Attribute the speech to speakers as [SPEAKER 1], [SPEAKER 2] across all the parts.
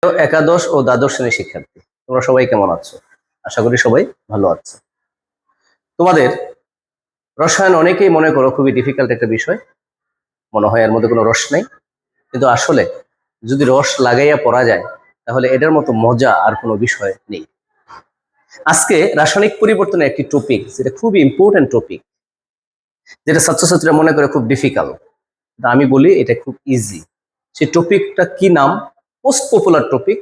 [SPEAKER 1] একাদশ ও দ্বাদশ শ্রেণীর শিক্ষার্থী, তোমরা সবাই কেমন আছো? আশা করি সবাই ভালো আছো। তোমাদের রসায়ন অনেকেই মনে করো খুবই ডিফিকাল্ট একটা বিষয়, মনে হয় এর মধ্যে কোনো রস নেই, কিন্তু আসলে যদি রস লাগাইয়া পড়া যায় তাহলে এটার মতো মজা আর কোনো বিষয় নেই। আজকে রাসায়নিক পরিবর্তনের একটি টপিক, যেটা খুবই ইম্পর্টেন্ট টপিক, যেটা ছাত্রছাত্রীরা মনে করে খুব ডিফিকাল্ট, আমি বলি এটা খুব ইজি। সেই টপিকটা কি নাম? মোস্ট পপুলার টপিক,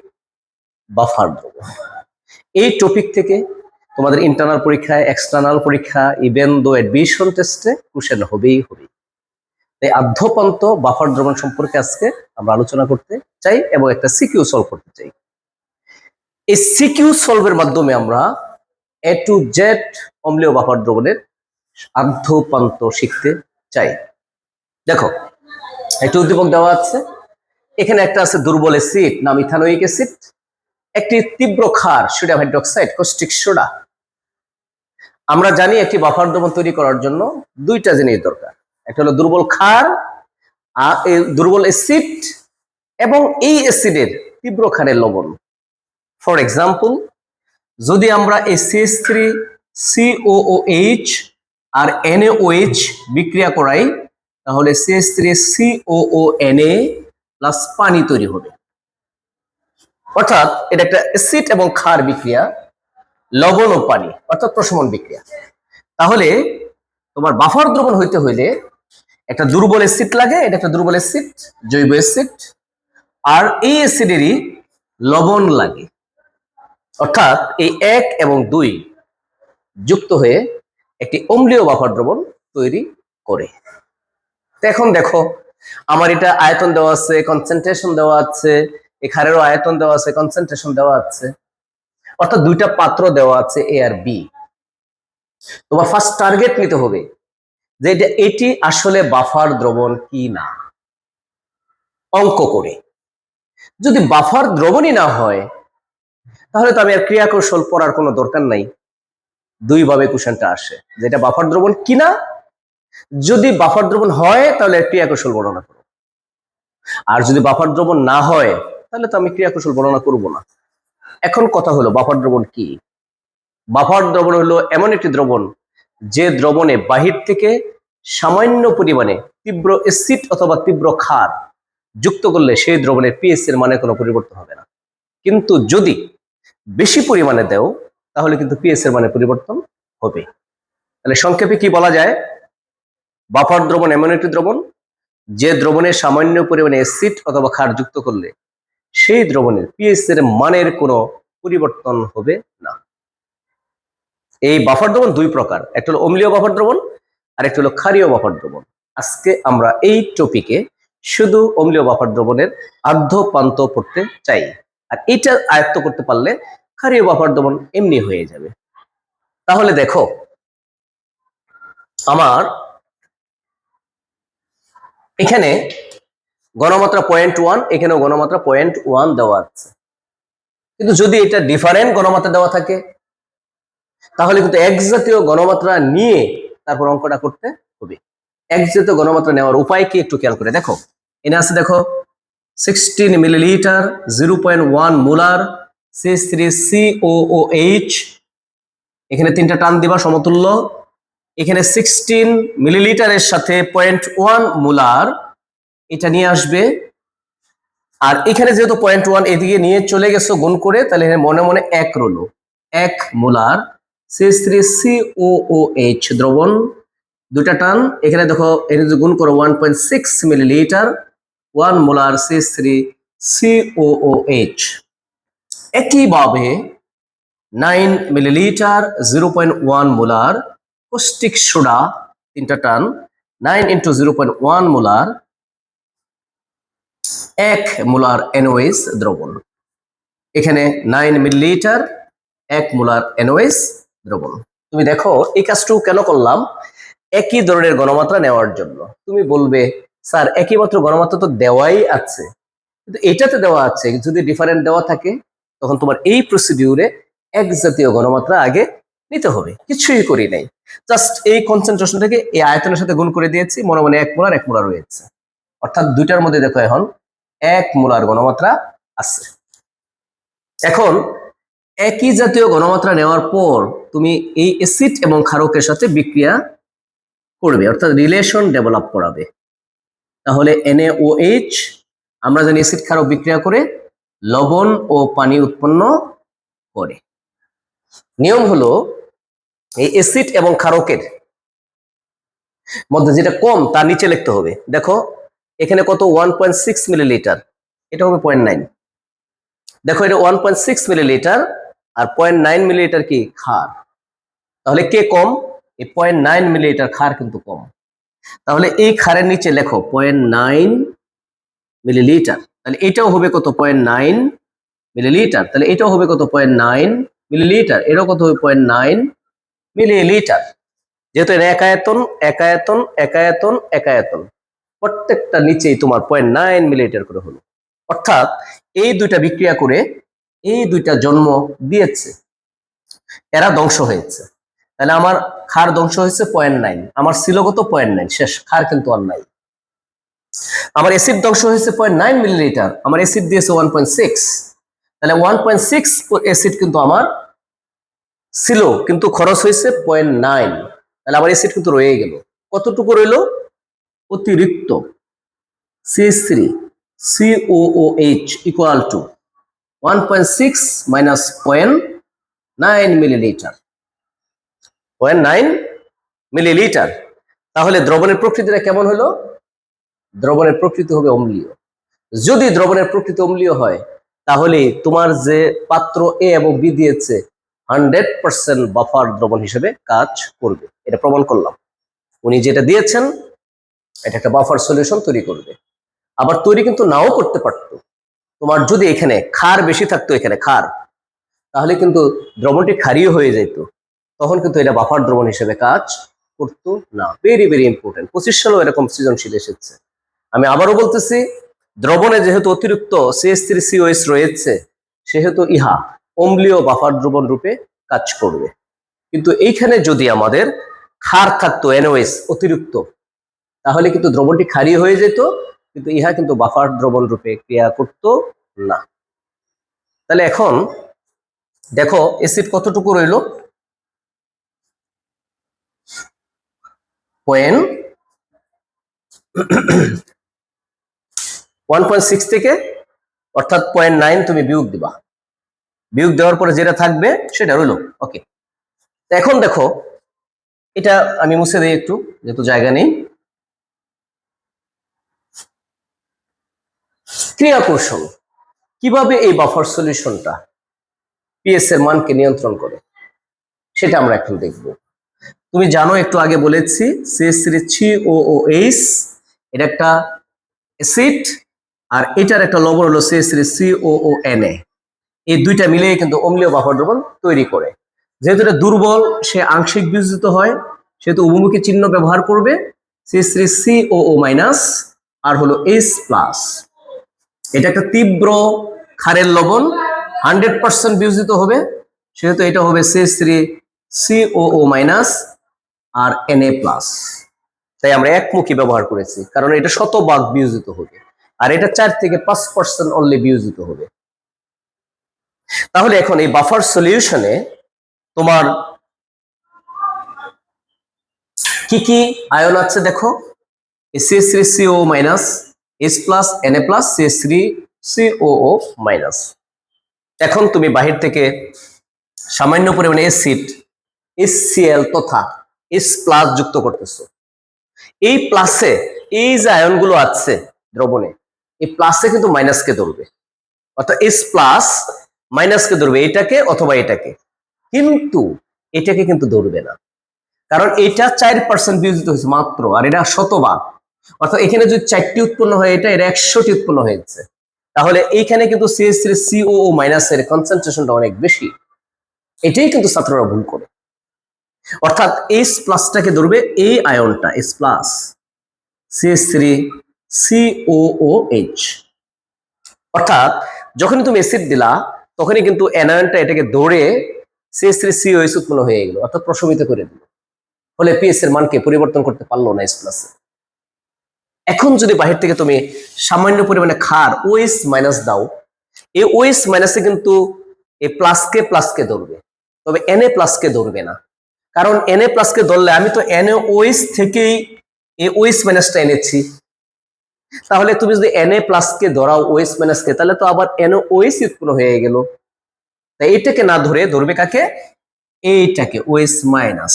[SPEAKER 1] বাফার দ্রবণ। এই টপিক থেকে তোমাদের ইন্টারনাল পরীক্ষায়, এক্সটার্নাল পরীক্ষা, ইভেন দো অ্যাডমিশন টেস্টে কোশ্চেন হবেই হবে। তাই আদ্যপান্ত বাফার দ্রবণ সম্পর্কে আজকে আমরা আলোচনা করতে চাই এবং একটা সিকিউ সলভ করতে চাই। এই সিকিউ সলভের মাধ্যমে আমরা এ টু জেড অম্লীয় বাফার দ্রবণের আদ্যপান্ত শিখতে চাই। দেখো, একটি উদ্দীপক দেওয়া আছে, এখানে একটা আছে দুর্বল অ্যাসিড নাম ইথানোয়িক অ্যাসিড, একটি তীব্র ক্ষার সোডিয়াম হাইড্রোক্সাইড কস্টিক সোডা। আমরা জানি একটি বাফার দ্রবণ তৈরি করার জন্য দুইটা জিনিস দরকার, একটা হলো দুর্বল ক্ষার, দুর্বল অ্যাসিড এবং এই অ্যাসিডের তীব্র ক্ষারের লবণ। ফর এক্সাম্পল, যদি আমরা এই CH3COOH আর NaOH বিক্রিয়া করাই তাহলে CH3COONa প্লাস পানি তৈরি হবে, অর্থাৎ এটা একটা অ্যাসিড এবং ক্ষার বিক্রিয়া, লবণ ও পানি অর্থাৎ প্রশমন বিক্রিয়া। তাহলে তোমার বাফার দ্রবণ হইতে হইলে একটা দুর্বল অ্যাসিড লাগে, এটা একটা দুর্বল অ্যাসিড, জৈব অ্যাসিড, আর এই অ্যাসিডেরই লবণ লাগে, অর্থাৎ এই 1 এবং 2 যুক্ত হয়ে একটি অম্লীয় বাফার দ্রবণ তৈরি করে। এখন দেখো, আমার এটা আয়তন দেওয়া আছে, কনসেন্ট্রেশন দেওয়া আছে, এই ক্ষারেরও আয়তন দেওয়া আছে, কনসেন্ট্রেশন দেওয়া আছে, অর্থাৎ দুইটা পাত্র দেওয়া আছে এ আর বি। তোমার ফার্স্ট টার্গেট নিতে হবে যে এটি আসলে বাফার দ্রবণ কি না, অঙ্ক করে। যদি বাফার দ্রবণই না হয় তাহলে তো আমি আর ক্রিয়া কৌশল পড়ার কোনো দরকার নাই, দুইভাবে কোশ্চেনটা আসে, যেটা বাফার দ্রবণ কিনা। যদি বাফার দ্রবণ হয় তাহলে ক্রিয়া কৌশল বর্ণনা করো, আর যদি বাফার দ্রবণ না হয় তাহলে তো আমি ক্রিয়া কৌশল বর্ণনা করব না। এখন কথা হলো বাফার দ্রবণ কি? বাফার দ্রবণ হলো এমন একটি দ্রবণ যে দ্রবণে বাহির থেকে সামান্য পরিমাণে তীব্র অ্যাসিড অথবা তীব্র ক্ষার যুক্ত করলে সেই দ্রবণের পিএইচ এর মানে কোনো পরিবর্তন হবে না, কিন্তু যদি বেশি পরিমাণে দেও তাহলে কিন্তু পিএইচ এর মানে পরিবর্তন হবে। তাহলে সংক্ষেপে কি বলা যায়? বাফার দ্রবণ এমন একটি দ্রবণ যে দ্রবণে সামান্য পরিমাণে অ্যাসিড অথবা ক্ষার যুক্ত করলে সেই দ্রবণের পিএইচ এর মানের কোনো পরিবর্তন হবে না। এই বাফার দ্রবণ দুই প্রকার, একটা হলো অম্লীয় বাফার দ্রবণ আর একটা হলো ক্ষারীয় বাফার দ্রবণ। আজকে আমরা এই টপিকে শুধু অম্লীয় বাফার দ্রবণের আদ্যপান্ত পড়তে চাই, আর এটা আয়ত্ত করতে পারলে ক্ষারীয় বাফার দ্রবণ এমনি হয়ে যাবে। তাহলে দেখো, আমার এখানে ঘনমাত্রা 0.1, এখানেও ঘনমাত্রা 0.1 দেওয়া আছে, কিন্তু যদি এটা ডিফারেন্ট ঘনমাত্রা দেওয়া থাকে তাহলে কিন্তু এক জাতীয় ঘনমাত্রা নিয়ে তারপর অঙ্কটা করতে হবে। এক জাতীয় ঘনমাত্রা নেওয়ার উপায় কি একটু খেয়াল করে দেখো। এনে আছে দেখো 16 মিলিলিটার 0.1 মোলার CH3COOH, এখানে তিনটা টান দিবা সমতুল্য। এখানে 16 মিলিলিটারের সাথে 0.1 মোলার এটা নিয়ে আসবে, আর এখানে যেহেতু 0.1 এদিকে নিয়ে চলে গেছো গুণ করে, তাহলে মনে মনে 1 রইল, 1 মোলার CH3COOH দ্রবণ, দুইটা টান। এখানে দেখো এর গুণ করো 1.6 মিলিলিটার 1 মোলার CH3COOH। একইভাবে 9 মিলিলিটার 0.1 মোলার কস্টিক সোডা, তিনটা টান, 9 ইন্টু 0.1 মোলার 1 মোলার NaOH দ্রবণ। এখানে 9 মিলিলিটার 1 মোলার NaOH দ্রবণ। তুমি দেখো এই কাজটুকু কেন করলাম? একই ধরনের ঘনমাত্রা নেওয়ার জন্য। তুমি বলবে স্যার একই মাত্র ঘনমাত্রা তো দেওয়াই আছে, কিন্তু এটাতে দেওয়া আছে, যদি ডিফারেন্ট দেওয়া থাকে তখন তোমার এই প্রসিডিউরে এক জাতীয় ঘনমাত্রা আগে নিতে হবে। কিছুই করি নাই, জাস্ট এই কনসেন্ট্রেশনটাকে এই আয়তনের সাথে গুণ করে দিয়েছি, মনে মনে 1 মোলার 1 মোলার রয়েছে, অর্থাৎ দুইটার মধ্যে দেখো এখন 1 মোলার ঘনমাত্রা আছে। এখন একই জাতীয় ঘনমাত্রা নেওয়ার পর তুমি এই অ্যাসিড এবং ক্ষারকের সাথে বিক্রিয়া করবে, অর্থাৎ রিলেশন ডেভেলপ করাবে। তাহলে NaOH, আমরা জানি অ্যাসিড ক্ষারক বিক্রিয়া করে লবণ ও পানি উৎপন্ন করে। নিয়ম হলো এই অ্যাসিড এবং ক্ষারকের মধ্যে যেটা কম তার নিচে লিখতে হবে। দেখো এখানে কত 1.6 মিলিলিটার, এটা হবে 0.9। দেখো এটা 1.6 মিলিলিটার আর 0.9 মিলিলিটার কি ক্ষার, তাহলে কে কম? এই 0.9 মিলিলিটার ক্ষার কিন্তু কম। তাহলে এই ক্ষারের নিচে লেখো 0.9 মিলিলিটার, তাহলে এটাও হবে কত? 0.9 মিলিলিটার। তাহলে এটাও হবে কত? 0.9 মিলিলিটার। এটাও কত হবে? 0.9 মিলিলিটার। যেহেতু এর একায়তন একায়তন একায়তন একায়তন, প্রত্যেকটা নিচেই তোমার 0.9 মিলিলিটার করে হলো। অর্থাৎ এই দুইটা বিক্রিয়া করে এই দুইটা জন্ম দিয়েছে, এরা ধ্বংস হয়েছে। তাহলে আমার ক্ষার ধ্বংস হয়েছে 0.9, আমার ছিল কত? 0.9, শেষ, ক্ষার কিন্তু আর নাই। আমার অ্যাসিড ধ্বংস হয়েছে 0.9 মিলিলিটার, আমার অ্যাসিড দিয়েছে 1.6, তাহলে 1.6 অ্যাসিড কিন্তু আমার ছিল, কিন্তু খরচ হয়েছে 0.9, তাহলে আমার অ্যাসিড কিন্তু রয়ে গেল। কতটুকু রইলো? অতিরিক্ত CH3 COOH equal to 1.6 minus 0.9 millilitre, 0.9 millilitre. তাহলে দ্রবণের প্রকৃতিটা কেমন হলো? দ্রবণের প্রকৃতি হবে অম্লীয়। যদি দ্রবণের প্রকৃতি অম্লীয় হয় তাহলে তোমার যে পাত্র এ এবং বি দিয়েছে 100% বাফার দ্রবণ হিসেবে কাজ করবে, এটা প্রমাণ করলাম। উনি যেটা দিয়েছেন এটা একটা বাফার সলিউশন তৈরি করবে। আবার তৈরি কিন্তু নাও করতে পারতো। তোমার যদি এখানে ক্ষার বেশি থাকতো, এখানে ক্ষার, তাহলে কিন্তু দ্রবণটি ক্ষারীয় হয়ে যেত, তখন কিন্তু এটা বাফার দ্রবণ হিসেবে কাজ করতো না। ভেরি ভেরি ইম্পর্টেন্ট, 25 সালেও এরকম সৃজনশীল এসেছে। আমি আবারও বলতেছি, দ্রবণে যেহেতু অতিরিক্ত CH3COH রয়েছে, সেহেতু ইহা অম্লীয় বাফার দ্রবণ রূপে কাজ করবে। কিন্তু এইখানে যদি আমাদের ক্ষার থাকতো NaOH অতিরিক্ত, তাহলে কিন্তু দ্রবণটি ক্ষারীয় হয়ে যেত, কিন্তু ইহা কিন্তু বাফার দ্রবণ রূপে ক্রিয়া করত না। তাহলে এখন দেখো অ্যাসিড কতটুকু রইল? 1.6 থেকে, অর্থাৎ 0.9 তুমি বিয়োগ দিবা, বিয়োগ দেওয়ার পরে যেটা থাকবে সেটা রইল। ওকে, এখন দেখো এটা আমি মুছে দিই একটু, যেহেতু জায়গা নেই। ক্রিয়া কৌশল, কিভাবে এই বাফার সলিউশনটা পিএস এর মানকে নিয়ন্ত্রণ করে সেটা আমরা এখন দেখব। তুমি জানো, একটু আগে বলেছি CH3COOH এটা একটা অ্যাসিড, আর এটার একটা লবণ হলো CH3COONA। এই দুইটা মিলিয়ে কিন্তু অম্লীয় বাফার দ্রবণ তৈরি করে। যেহেতু এটা দুর্বল, সে আংশিক বিয়োজিত হয়, সেহেতু উভমুখী চিহ্ন ব্যবহার করবে, CH3COO- আর হলো H+। এটা একটা তীব্র ক্ষারের লবণ, 100% বিয়োজিত হবে, সেহেতু এটা হবে CH3COO- আর Na+। তাই আমরা একমুখী ব্যবহার করেছি, কারণ এটা শতভাগ বিয়োজিত হবে, আর এটা 4 থেকে 5% অনলি বিয়োজিত হবে। তাহলে এখন এই বাফার সলিউশনে তোমার কি কি আয়ন আছে দেখো, CH3COO-, H+, Na+, CH3COO-। এখন তুমি বাহির থেকে সামান্য পরিমাণে অ্যাসিড HCl তথা H+ যুক্ত করতেছো। এই প্লাসে এই যে আয়নগুলো আছে দ্রবণে, এই প্লাসে কিন্তু মাইনাসকে ধরবে, অর্থাৎ H+ মাইনাসকে ধরবে, এটাকে অথবা এটাকে, কিন্তু এটাকে কিন্তু ধরবে না, কারণ এটা 4% বিয়োজিত হয়েছে মাত্র, আর এটা শতভাগ, অর্থাৎ এখানে যদি 4টি উৎপন্ন হয়, এটা এর 100টি উৎপন্ন হয়েছে, তাহলে এইখানে কিন্তু CH3COO- এর কনসেন্ট্রেশনটা অনেক বেশি। এটাই কিন্তু ছাত্ররা ভুল করে, অর্থাৎ H+টাকে ধরবে এই আয়নটা H+, CH3COOH। অর্থাৎ যখনই তুমি অ্যাসিড দিলা তখনই কিন্তু অ্যানায়নটা এটাকে ধরে CH3COH উৎপন্ন হয়ে গেল, অর্থাৎ প্রশমিত করে দিল, ফলে পিএস এর মানকে পরিবর্তন করতে পারলো না H+। এখন যদি বাহির থেকে তুমি সামান্য পরিমাণে ক্ষার OH- দাও, এই OH- কিন্তু এই প্লাসকে ধরবে, তবে Na প্লাসকে ধরবে না। কারণ Na প্লাসকে ধরলে আমি তো NaOH থেকেই এই OH মাইনাসটা এনেছি, তাহলে তুমি যদি Na প্লাসকে ধরাও OH মাইনাসকে, তাহলে তো আবার NaOH উৎপন্ন হয়ে গেল। তাই এটাকে না ধরে ধরবে কাকে? এইটাকে, OH মাইনাস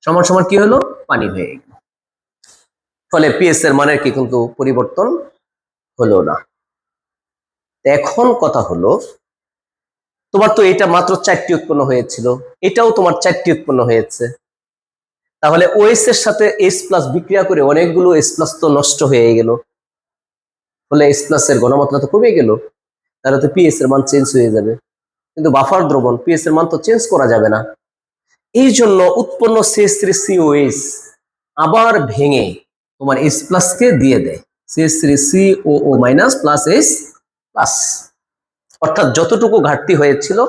[SPEAKER 1] সমান সমান কি হলো? পানি হয়ে গেল। ফলে পিএস এর মানের কি কিন্তু পরিবর্তন হলো না। এখন কথা হলো, তোমার তো এটা মাত্র 4টি উৎপন্ন হয়েছিল, এটাও তোমার 4টি উৎপন্ন হয়েছে, তাহলে OH এর সাথে H প্লাস বিক্রিয়া করে অনেকগুলো H প্লাস তো নষ্ট হয়ে গেল, ফলে H প্লাস এর ঘনমাত্রা তো কমে গেল, তাহলে তো পিএস এর মান চেঞ্জ হয়ে যাবে। কিন্তু বাফার দ্রবণ, পিএস এর মান তো চেঞ্জ করা যাবে না। এই জন্য উৎপন্ন CH3COH আবার ভেঙে তোমার H প্লাস কে দিয়ে দেয়, CH3COO minus plus H plus, অর্থাৎ যতটুকু ঘাটতি হয়েছিল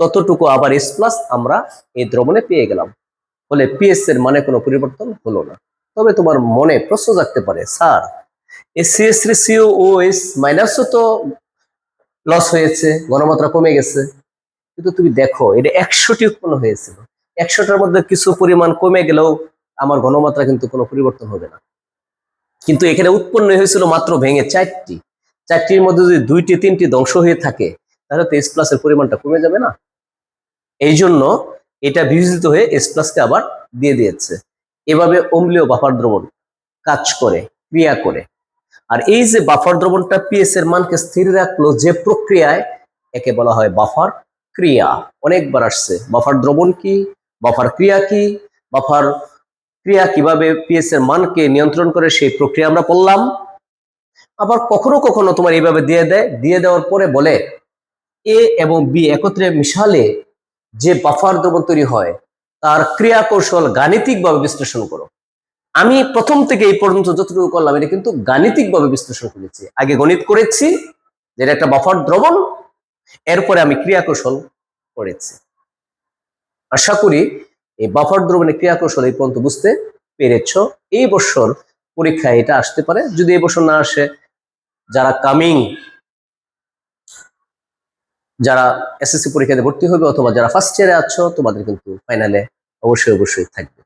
[SPEAKER 1] ততটুকু আবার H প্লাস আমরা এই দ্রবণে পেয়ে গেলাম। ফলে পিএস এর মানে কোনো পরিবর্তন হলো না। তবে তোমার মনে প্রশ্ন জাগতে পারে, স্যার এই CH3COOH মাইনাসও তো লস হয়েছে, ঘনমাত্রা কমে গেছে, কিন্তু তুমি দেখো এটা 100টি উৎপন্ন হয়েছিল, 100টার মধ্যে কিছু পরিমাণ কমে গেলেও আমার ঘনমাত্রা কিন্তু কোনো পরিবর্তন হবে না। কিন্তু এখানে উৎপন্ন হয়েছিল মাত্র ভেঙে 4টি, 4টির মধ্যে যদি 2টি 3টি ধ্বংস হয়ে থাকে, তাহলে তো H প্লাসের পরিমাণটা কমে যাবে না। এই জন্য এটা বিভাজিত হয়ে H প্লাসকে আবার দিয়ে দিয়েছে। এভাবে অম্লীয় বাফার দ্রবণ কাজ করে, ক্রিয়া করে। আর এই যে বাফার দ্রবণটা পিএস এর মানকে স্থির রাখলো যে প্রক্রিয়ায়, একে বলা হয় বাফার ক্রিয়া। অনেকবার আসছে বাফার দ্রবণ কি, বাফার ক্রিয়া কি, বাফার ক্রিয়া কিভাবে পিএস এর মানকে নিয়ন্ত্রণ করে সেই প্রক্রিয়া আমরা পড়লাম। আবার কখনো কখনো তোমার এইভাবে দিয়ে দেয়, দিয়ে দেওয়ার পরে বলে এ এবং বি একত্রে মিশালে যে বাফার দ্রবণ তৈরি হয় তার ক্রিয়া কৌশল গাণিতিকভাবে বিশ্লেষণ করো। আমি প্রথম থেকে এই পর্যন্ত যতটুকু করলাম এটা কিন্তু গাণিতিকভাবে বিশ্লেষণ করেছি। আগে গণিত করেছি যেটা একটা বাফার দ্রবণ, এরপরে আমি ক্রিয়া কৌশল করেছি। আশা করি এই বাফার দ্রবণের ক্রিয়া কৌশল এই পর্যন্ত বুঝতে পেরেছ। এই বছর পরীক্ষায় এটা আসতে পারে, যদি এই বছর না আসে, যারা যারা এসএসসি পরীক্ষাতে ভর্তি হবে অথবা যারা ফার্স্ট ইয়ারে আছো, তোমাদের কিন্তু ফাইনালে অবশ্যই থাকবে।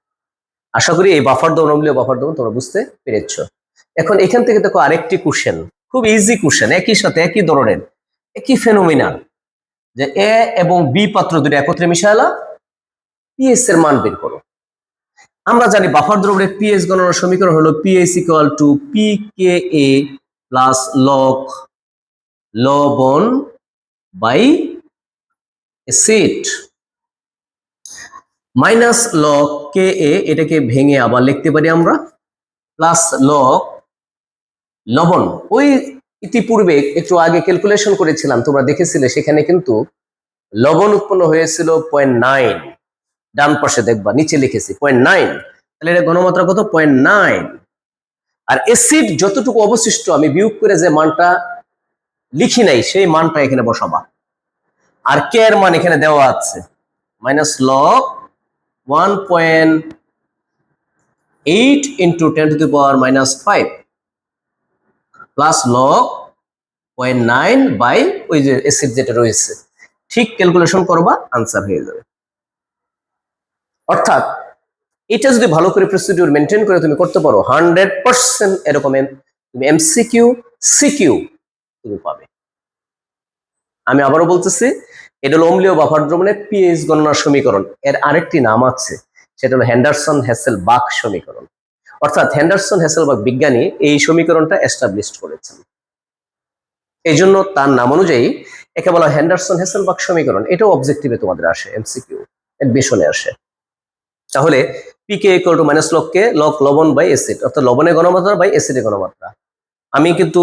[SPEAKER 1] আশা করি এই বাফার দ্রবণ, অম্লীয় বাফার দ্রবণ তোমরা বুঝতে পেরেছ। এখন এখান থেকে দেখো আরেকটি কোশ্চেন, খুব ইজি কোশ্চেন, একই সাথে একই ধরনের একই ফেনোমিনাল, যে এ এবং বি পাত্র দুটো একত্রে মিশালা পিএস এর মান বের করো। আমরা জানি বাফার দ্রবণের পিএস গণনার সমীকরণ হলো পিএস ইকুয়াল টু পিকেএ প্লাস লবণ বাই অ্যাসিড মাইনাস লগ কে এ, এটাকে ভেঙে আবার লিখতে পারি আমরা প্লাস লবণ। ওই ইতিপূর্বে একটু আগে ক্যালকুলেশন করেছিলাম, তোমরা দেখেছিলে, সেখানে কিন্তু লবণ উৎপন্ন হয়েছিল 0.9, ডান পাশে দেখবা নিচে লিখেছি 0.9, তাহলে এটা ঘনমাত্রা কত? 0.9। আর অ্যাসিড যতটুকু অবশিষ্ট আমি বিয়োগ করে যে মানটা লিখি নাই সেই মানটা এখানে বসাবা। আর কে এর মান এখানে দেওয়া আছে minus log 1.8 into 10 to the power minus 5 plus log 0.9 by ওই যে অ্যাসিড যেটা রয়েছে, ঠিক ক্যালকুলেশন করবা, আনসার হয়ে যাবে। অর্থাৎ এটা যদি ভালো করে প্রসিডিউর মেনটেন করে তুমি করতে পারো, 100% এরকম তুমি এমসিকিউ সিকিউ তুমি পাবে। আমি আবারও বলতেছি, এটা হলো অম্লীয় বাফার দ্রবণের পিএইচ গণনার সমীকরণ। এর আরেকটি নাম আছে, সেটা হলো হেন্ডারসন-হ্যাসেলবাখ সমীকরণ। অর্থাৎ হেন্ডারসন-হ্যাসেলবাখ বিজ্ঞানী এই সমীকরণটা এস্টাবলিশ করেছেন, এই জন্য তার নাম অনুযায়ী একে বলা হেন্ডারসন-হ্যাসেলবাখ সমীকরণ। এটাও অবজেক্টিভে তোমাদের আসে, এমসিকিউ এডমিশনে আসে। তাহলে pK equal to minus log K, log লবণ বাই অ্যাসিড, অর্থাৎ লবণের ঘনমাত্রা বাই অ্যাসিডের ঘনমাত্রা। আমি কিন্তু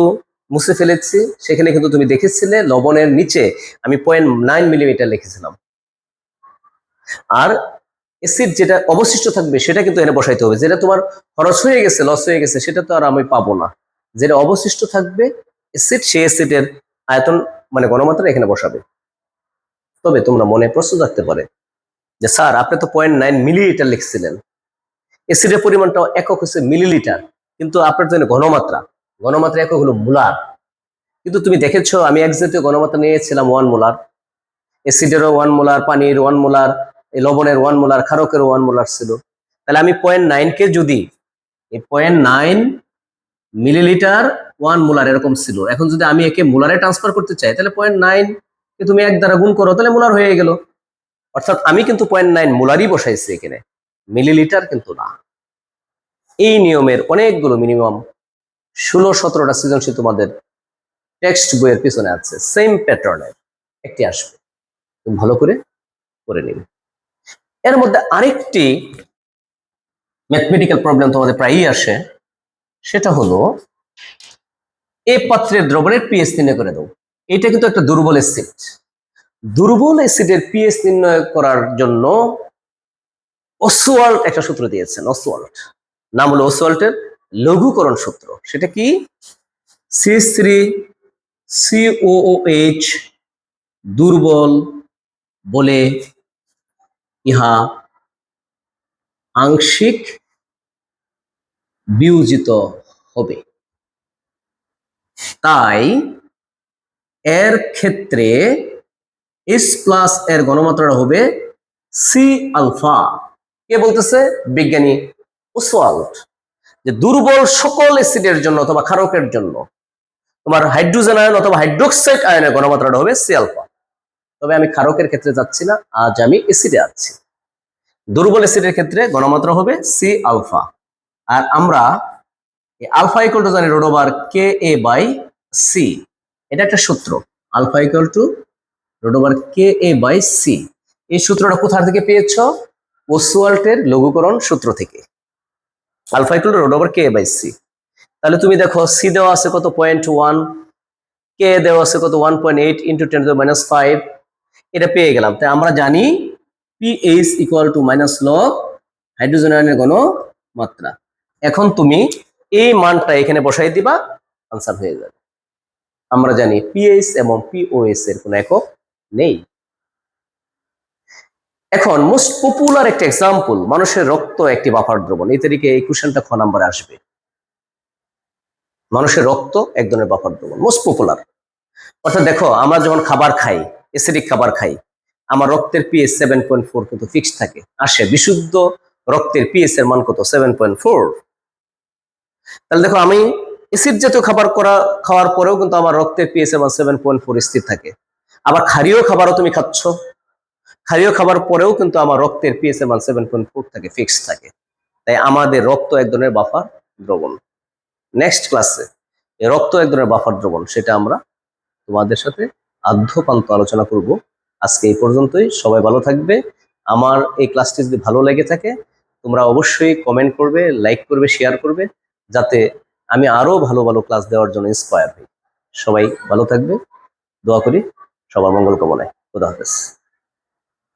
[SPEAKER 1] মুছে ফেলেছি, সেখানে কিন্তু তুমি দেখেছিলে লবণের নিচে আমি 0.9 মিলিমিটার লিখেছিলাম। আর অ্যাসিড যেটা অবশিষ্ট থাকবে সেটা কিন্তু এনে বসাইতে হবে, যেটা তোমার খরচ হয়ে গেছে, লস হয়ে গেছে, সেটা তো আর আমি পাবো না। যেটা অবশিষ্ট থাকবে অ্যাসিড, সেই অ্যাসিডের আয়তন মানে ঘনমাত্রা এখানে বসাবে। তবে তোমরা মনে প্রশ্ন রাখতে পারে যে স্যার আপনি তো 0.9 মিলিলিটার লিখছিলেন, অ্যাসিডের পরিমাণটা একক হচ্ছে মিলিলিটার, কিন্তু আপনার জন্য ঘনমাত্রা একক হলো মোলার। কিন্তু তুমি দেখেছো আমি এক জাতীয় ঘনমাত্রা নিয়েছিলাম 1 মোলার, অ্যাসিডেরও 1 মোলার, পানির 1 মোলার, লবণের 1 মোলার, ক্ষারকের 1 মোলার ছিল। তাহলে আমি 0.9 কে যদি এই 0.9 মিলিলিটার 1 মোলার এরকম ছিল, এখন যদি আমি একে মোলারে ট্রান্সফার করতে চাই তাহলে 0.9 কে তুমি 1 দ্বারা গুণ করো, তাহলে মোলার হয়ে গেল। অর্থাৎ আমি কিন্তু 0.9 মোলারই বসাইছি এখানে, মিলিলিটার কিন্তু না। এই নিয়মের অনেকগুলো মিনিমাম 16-17টা সৃজনশীল তোমাদের টেক্সট বইয়ের পিছনে আছে, সেম প্যাটার্নের একটি আসবে, তুমি ভালো করে করে নিবে। এর মধ্যে আরেকটি ম্যাথমেটিক্যাল প্রবলেম তোমাদের প্রায়ই আসে, সেটা হলো এ পাত্রের দ্রবণের পিএইচ নির্ণয় করে দাও। এটা কিন্তু একটা দুর্বল অ্যাসিড। দুর্বল অ্যাসিডের পিএইচ নির্ণয় করার জন্য অসওয়াল্ড একটা সূত্র দিয়েছেন। অসওয়াল্ড নাম হলো অসওয়াল্ডের লঘুকরণ সূত্র। সেটা কি? CH3COOH দুর্বল বলে ইহা আংশিক বিয়োজিত হবে, তাই এর ক্ষেত্রে H+ এর ঘনমাত্রাটা হবে সি আলফা। কে বলতেছে? বিজ্ঞানী ওসওয়াল্ড। যে দুর্বল সকল অ্যাসিডের জন্য অথবা ক্ষারকের জন্য তোমার হাইড্রোজেন আয়ন অথবা হাইড্রোক্সাইড আয়নের ঘনমাত্রাটা হবে সি আলফা। তবে আমি ক্ষারকের ক্ষেত্রে যাচ্ছি না, আজ আমি অ্যাসিডে আছি। দুর্বল অ্যাসিডের ক্ষেত্রে ঘনমাত্রা হবে সি আলফা। আর আমরা আলফা ইকুয়াল টু জানি root over K A by C. এটা একটা সূত্র, alpha equal to root over K A by C. এই সূত্রটা কোথা থেকে পেয়েছ? ওসওয়াল্ডের লঘুকরণ সূত্র থেকে। Alpha equal to root over K A by C. তাহলে তুমি দেখো সি দেওয়া আছে কত 0.1, কে দেওয়া আছে কত 1.8 ইন্টু 10⁻⁵। এটা পেয়ে গেলাম। তাই আমরা জানি pH equal to minus log hydrogen আয়নের ঘনমাত্রা। এখন তুমি এই মানটা এখানে বসাই দিবা, আনসার হয়ে যাবে। আমরা জানি পিএইচ এবং পিওএস এর কোনো একক নেই। এখন মোস্ট পপুলার একটা এক্সাম্পল, মানুষের রক্ত একটি বাফার দ্রবণ। এই তারিখে এই কোশ্চেনটা খ নম্বরে আসবে। মানুষের রক্ত এক ধরনের বাফার দ্রবণ, মোস্ট পপুলার। অর্থাৎ দেখো, আমরা যখন খাবার খাই, অ্যাসিডিক খাবার খাই, আমার রক্তের পিএইচ 7.4 কিন্তু ফিক্সড থাকে, আসে বিশুদ্ধ রক্তের পিএইচ এর মান কত 7.4। তাহলে দেখো, আমি অ্যাসিড জাতীয় খাবার খাওয়ার পরেও কিন্তু আমার রক্তের পিএইচ এর মান 7.4 স্থির থাকে। আবার ক্ষারীয় খাবারও তুমি খাচ্ছ, ক্ষারীয় খাবার পরেও কিন্তু আমার রক্তের পিএইচ এর মান 7.4 থাকে, ফিক্সড থাকে। তাই আমাদের রক্ত এক ধরনের বাফার দ্রবণ। নেক্সট ক্লাসে রক্ত এক ধরনের বাফার দ্রবণ, সেটা আমরা তোমাদের সাথে আদ্যপান্ত আলোচনা করব। আজকে এই পর্যন্তই। সবাই ভালো থাকবে। আমার এই ক্লাসটি যদি ভালো লেগে থাকে, তোমরা অবশ্যই কমেন্ট করবে, লাইক করবে, শেয়ার করবে, যাতে আমি আরো ভালো ভালো ক্লাস দেওয়ার জন্য ইন্সপায়ার হই। সবাই ভালো থাকবে, দোয়া করি সবার মঙ্গল কামনায়। খোদা হাফেজ।